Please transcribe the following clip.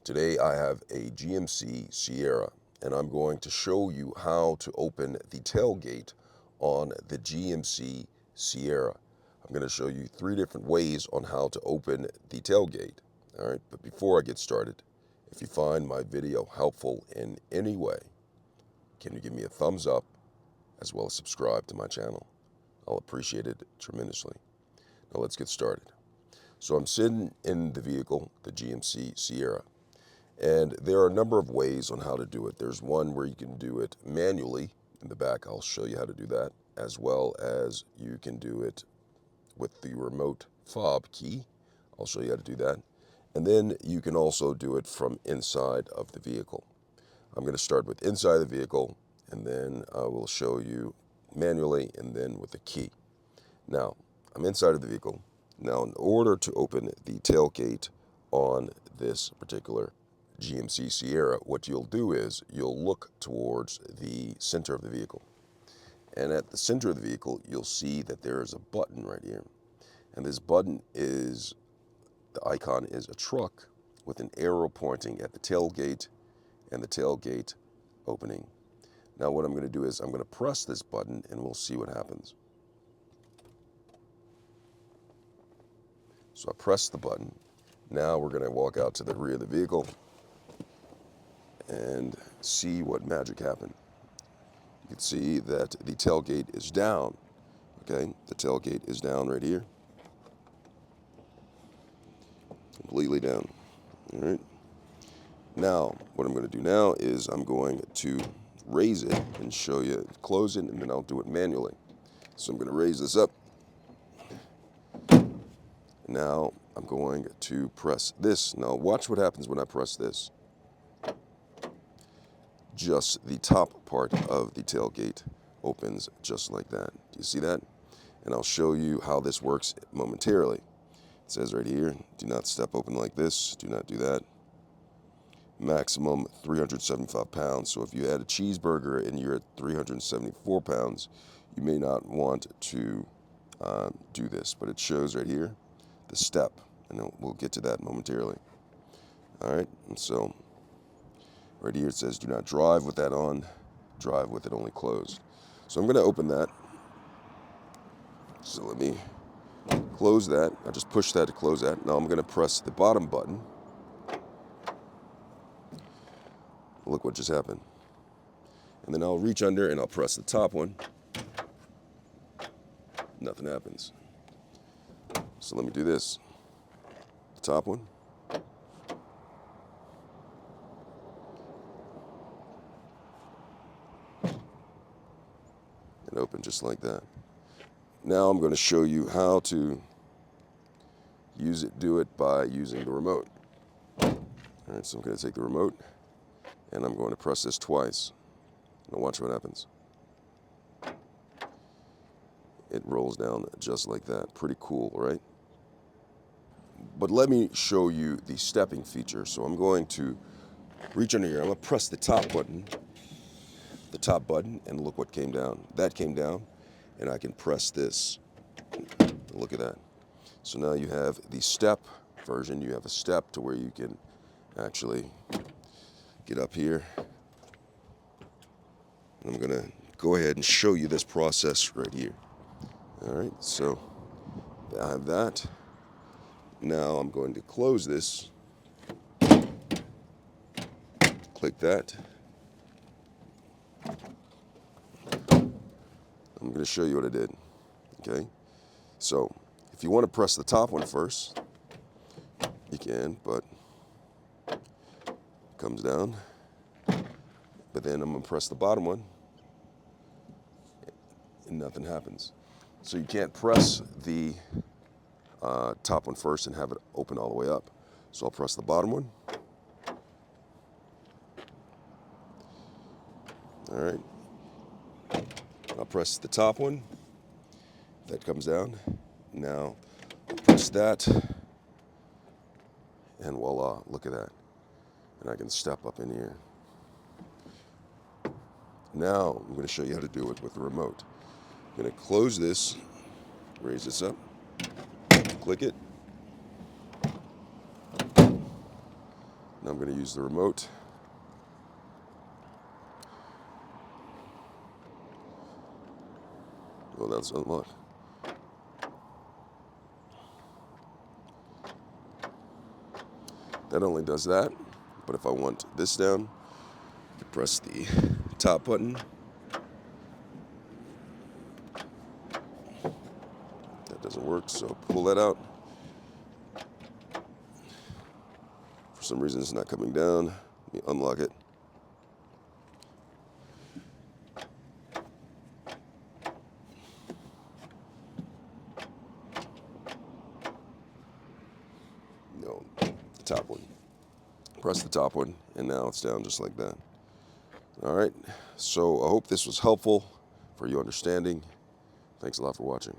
Today I have a GMC Sierra, and I'm going to show you how to open the tailgate on the GMC Sierra. I'm going to show you 3 different ways on how to open the tailgate. All right, but before I get started, if you find my video helpful in any way, can you give me a thumbs up as well as subscribe to my channel? I'll appreciate it tremendously. Now let's get started. So I'm sitting in the vehicle, the GMC Sierra, and there are a number of ways on how to do it. There's one where you can do it manually in the back. I'll show you how to do that, as well as you can do it with the remote fob key. I'll show you how to do that. And then you can also do it from inside of the vehicle. I'm going to start with inside the vehicle, and then I will show you manually and then with the key. Now, I'm inside of the vehicle. Now, in order to open the tailgate on this particular GMC Sierra, what you'll do is you'll look towards the center of the vehicle. And at the center of the vehicle, you'll see that there is a button right here. And this button is, the icon is a truck with an arrow pointing at the tailgate and the tailgate opening. Now what I'm going to do is I'm going to press this button and we'll see what happens. So I press the button. Now we're going to walk out to the rear of the vehicle and see what magic happened. You can see that the tailgate is down. Okay, the tailgate is down right here. Completely down. All right. Now, what I'm going to do now is I'm going to raise it and show you, close it, and then I'll do it manually. So I'm going to raise this up. Now I'm going to press this. Now watch what happens when I press this. Just the top part of the tailgate opens just like that. Do you see that? And I'll show you how this works momentarily. It says right here, do not step open like this. Do not do that. Maximum 375 pounds. So if you had a cheeseburger and you're at 374 pounds, you may not want to do this. But it shows right here the step, and we'll get to that momentarily. All right, and so right here it says do not drive with that on, drive with it only closed. So I'm going to open that. So let me close that. I just push that to close that. Now I'm going to press the bottom button. Look what just happened. And then I'll reach under and I'll press the top one. Nothing happens. So let me do this. The top one. And open just like that. Now I'm going to show you how to do it by using the remote. All right, so I'm going to take the remote and I'm going to press this twice. Now watch what happens. It rolls down just like that. Pretty cool, right? But let me show you the stepping feature. So I'm going to reach under here. I'm going to press the top button, and look what came down. That came down, and I can press this. Look at that. So now you have the step version. You have a step to where you can actually get up here. And I'm going to go ahead and show you this process right here. All right, so I have that. Now I'm going to close this. Click that. I'm going to show you what I did. Okay, so if you want to press the top one first, you can, but it comes down. But then I'm going to press the bottom one, and nothing happens. So you can't press the top one first and have it open all the way up. So I'll press the bottom one. All right. I'll press the top one. That comes down. Now I'll press that, and voila, look at that. And I can step up in here. Now I'm going to show you how to do it with the remote. I'm going to close this, raise this up, click it. Now I'm going to use the remote. Well, that's unlocked. That only does that, but if I want this down, I press the top button. That doesn't work, so pull that out. For some reason, it's not coming down. Let me unlock it. No, the top one. Press the top one, and now it's down just like that. All right, so I hope this was helpful for your understanding. Thanks a lot for watching.